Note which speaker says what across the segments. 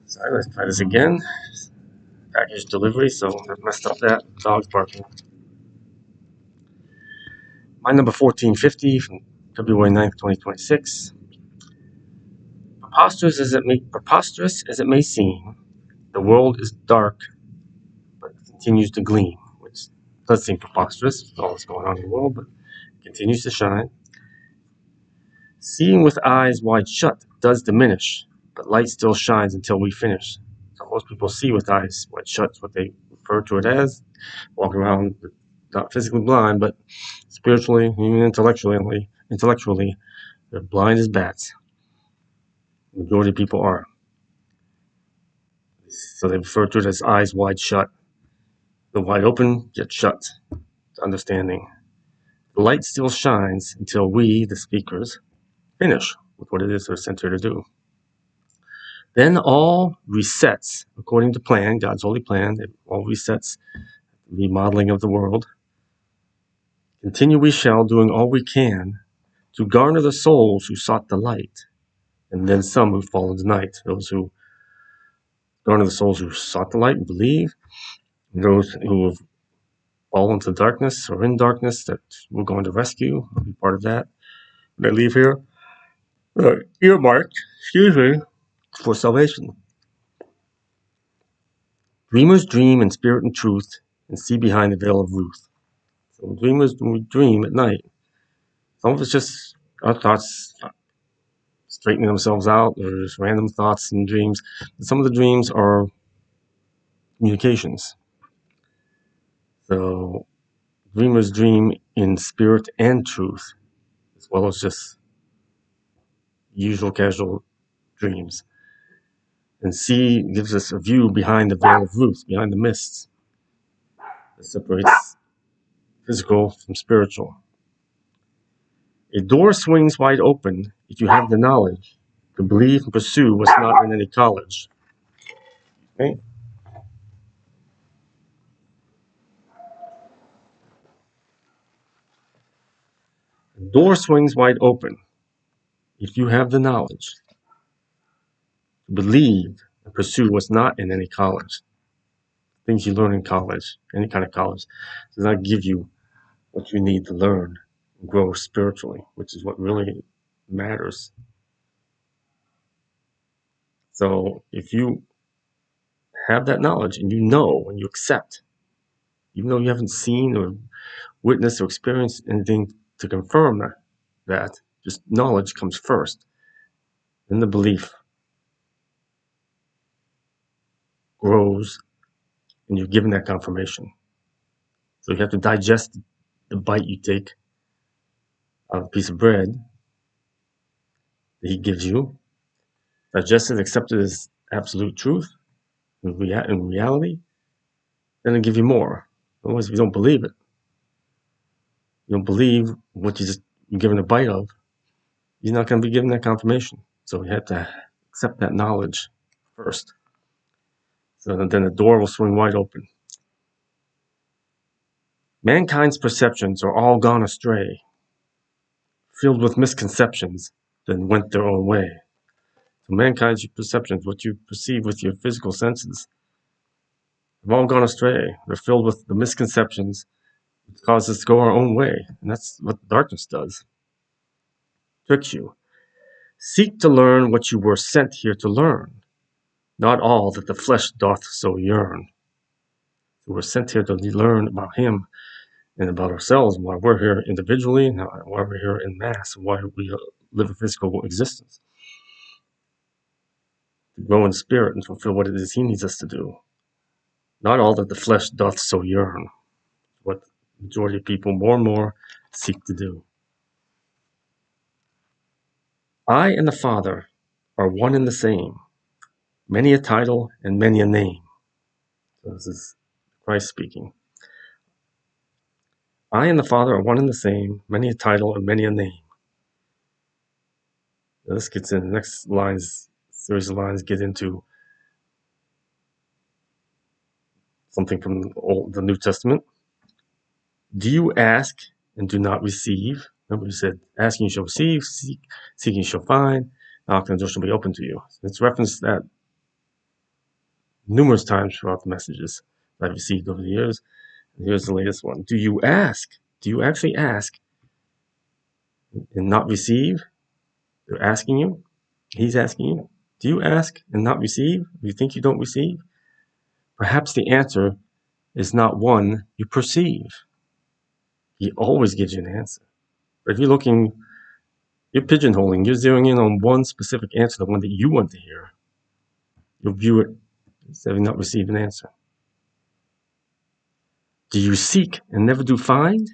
Speaker 1: Sorry, let's try this again. Package delivery, so I messed up that. Dog's barking. My number 1450 from February 9th, 2026. Preposterous as it may seem, the world is dark, but continues to gleam, which does seem preposterous with all that's going on in the world, but continues to shine. Seeing with eyes wide shut does diminish, but light still shines until we finish. So most people see with eyes wide shut, is what they refer to it as, walking around not physically blind, but spiritually, even intellectually, they're blind as bats. The majority of people are. So they refer to it as eyes wide shut. The wide open, yet shut to understanding. The light still shines until we, the speakers, finish with what it is we're sent here to do. Then all resets according to plan, God's holy plan. It all resets, remodeling of the world. Continue we shall, doing all we can to garner the souls who sought the light, and then some who fall into night. Those who garner the souls who sought the light and believe, and those who have fallen into darkness or in darkness that we're going to rescue. I'll be part of that. When I leave here, earmarked, for salvation. Dreamers dream in spirit and truth and see behind the veil of Ruth. So dreamers, when we dream at night, some of it's just our thoughts straightening themselves out, or just random thoughts and dreams. Some of the dreams are communications. So dreamers dream in spirit and truth, as well as just usual casual dreams. And C gives us a view behind the veil of Ruth, behind the mists that separates physical from spiritual. A door swings wide open if you have the knowledge to believe and pursue what's not in any college. Okay? A door swings wide open if you have the knowledge to believe and pursue what's not in any college. Things you learn in college, any kind of college, does not give you what you need to learn and grow spiritually, which is what really matters. So if you have that knowledge and you know and you accept, even though you haven't seen or witnessed or experienced anything to confirm that, just knowledge comes first. Then the belief grows and you're given that confirmation. So you have to digest the bite you take of a piece of bread that he gives you, digest it, accept it as absolute truth in reality, then it'll give you more. Otherwise, if you don't believe it, you don't believe what you're given a bite of, you're not going to be given that confirmation. So you have to accept that knowledge first. So then the door will swing wide open. Mankind's perceptions are all gone astray, filled with misconceptions, then went their own way. So mankind's perceptions, what you perceive with your physical senses, have all gone astray. They're filled with the misconceptions that cause us to go our own way. And that's what darkness does. Tricks you. Seek to learn what you were sent here to learn, not all that the flesh doth so yearn. So we're sent here to learn about him and about ourselves, and why we're here individually, and why we're here in mass, and why we live a physical existence. To grow in spirit and fulfill what it is he needs us to do. Not all that the flesh doth so yearn. What the majority of people more and more seek to do. I and the Father are one and the same. Many a title and many a name. So this is Christ speaking. I and the Father are one and the same. Many a title and many a name. Now this gets in the next lines, series of lines get into something from the New Testament. Do you ask and do not receive? Remember, he said, asking you shall receive, seeking you shall find, knocking the door shall be open to you. It's referenced that numerous times throughout the messages that I've received over the years. And here's the latest one. Do you ask? Do you actually ask and not receive? They're asking you. He's asking you. Do you ask and not receive? You think you don't receive? Perhaps the answer is not one you perceive. He always gives you an answer. But if you're pigeonholing, you're zeroing in on one specific answer, the one that you want to hear. You'll view it instead of not receive an answer. Do you seek and never do find?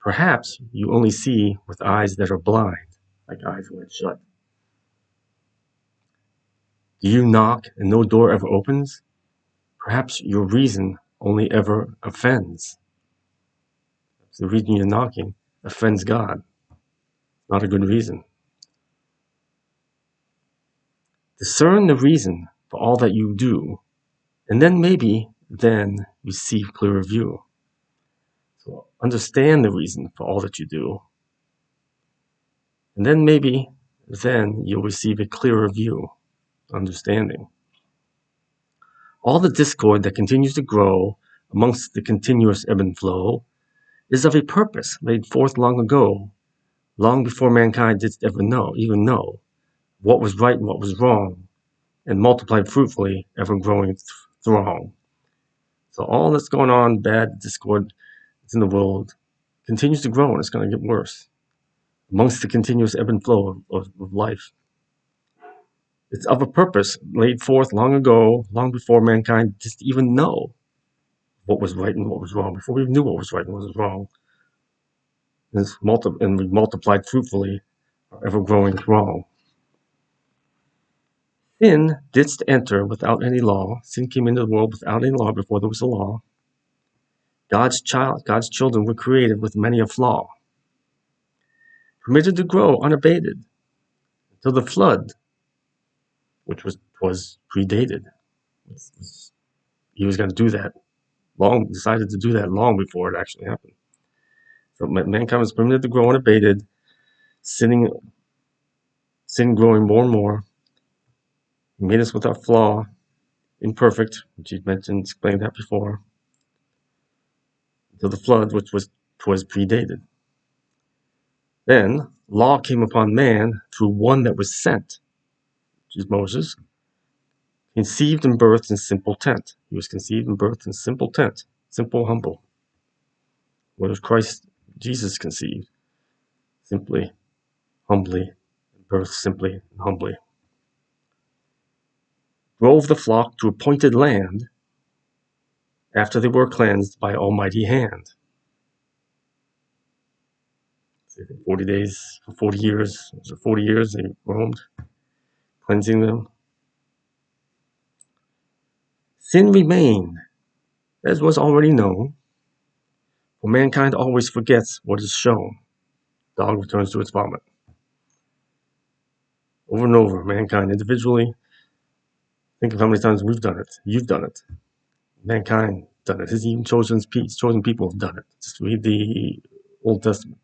Speaker 1: Perhaps you only see with eyes that are blind, like eyes wide shut. Do you knock and no door ever opens? Perhaps your reason only ever offends. The reason you're knocking offends God. Not a good reason. Discern the reason for all that you do, and then maybe receive clearer view. So understand the reason for all that you do, and then you'll receive a clearer view, understanding. All the discord that continues to grow amongst the continuous ebb and flow is of a purpose laid forth long ago, long before mankind did even know what was right and what was wrong, and multiplied fruitfully, ever growing throng. So all that's going on, bad discord that's in the world, continues to grow, and it's going to get worse amongst the continuous ebb and flow of life. It's of a purpose laid forth long ago, long before mankind just even know what was right and what was wrong, before we knew what was right and what was wrong. And we multiplied fruitfully, ever growing throng. Sin didst enter without any law. Sin came into the world without any law before there was a law. God's children were created with many a flaw, permitted to grow unabated until the flood, which was predated. He was going to do that decided to do that long before it actually happened. So mankind was permitted to grow unabated, sin growing more and more. He made us without flaw, imperfect, which you explained that before, until the flood, which was predated. Then law came upon man through one that was sent, which is Moses, conceived and birthed in simple tent. He was conceived and birthed in simple tent, simple, humble. Where was Jesus conceived? Simply, humbly, birthed simply and humbly. Drove the flock to appointed land after they were cleansed by almighty hand. 40 days, for 40 years, so 40 years they roamed, cleansing them. Sin remained, as was already known, for mankind always forgets what is shown. Dog returns to its vomit. Over and over, mankind individually, think of how many times we've done it. You've done it. Mankind done it. His even chosen people have done it. Just read the Old Testament.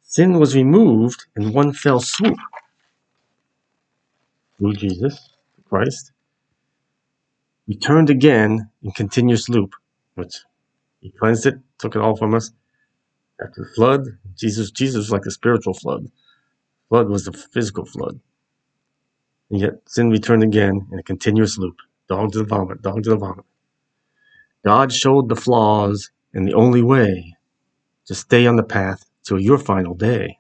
Speaker 1: Sin was removed in one fell swoop through Jesus Christ. Returned again in continuous loop, which he cleansed it, took it all from us. After the flood, Jesus was like a spiritual flood. Flood was the physical flood. And yet sin returned again in a continuous loop. Dog to the vomit, dog to the vomit. God showed the flaws and the only way to stay on the path till your final day.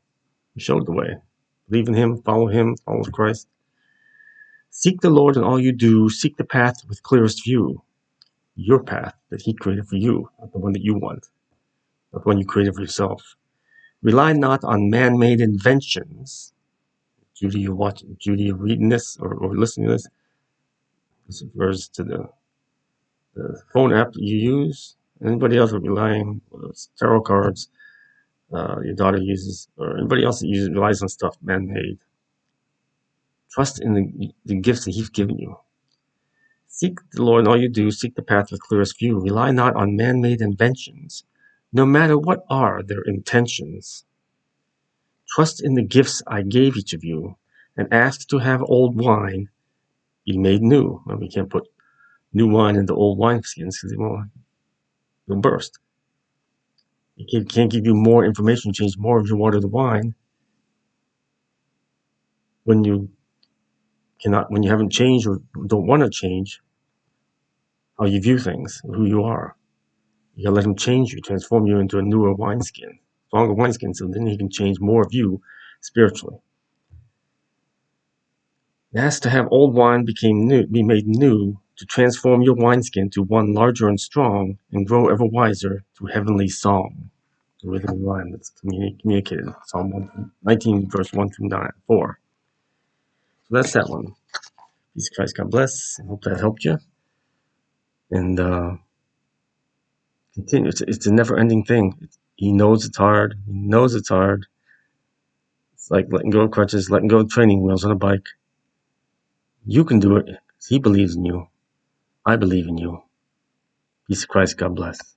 Speaker 1: He showed the way. Believe in him, follow Christ. Seek the Lord in all you do. Seek the path with clearest view. Your path that he created for you, not the one that you want, not the one you created for yourself. Rely not on man-made inventions. Judy, you're reading this or listening to this. This refers to the phone app that you use. Anybody else relying on tarot cards your daughter uses, or anybody else that relies on stuff man-made. Trust in the gifts that he's given you. Seek the Lord in all you do. Seek the path with clearest view. Rely not on man-made inventions, no matter what are their intentions. Trust in the gifts I gave each of you, and ask to have old wine be made new. And we can't put new wine into old wineskins because they'll burst. It can't give you more information, change more of your water to wine when you haven't changed or don't want to change how you view things, who you are. You gotta let him change you, transform you into a newer wineskin, stronger wineskin, so then he can change more of you spiritually. It has to have old wine be made new to transform your wineskin to one larger and strong and grow ever wiser to heavenly song. The rhythm and rhyme that's communicated. Psalm 19, verse 1 through 4. So that's that one. Peace of Christ, God bless. I hope that helped you. And continue. It's a never-ending thing. He knows it's hard. He knows it's hard. It's like letting go of crutches, letting go of training wheels on a bike. You can do it. He believes in you. I believe in you. Peace of Christ. God bless.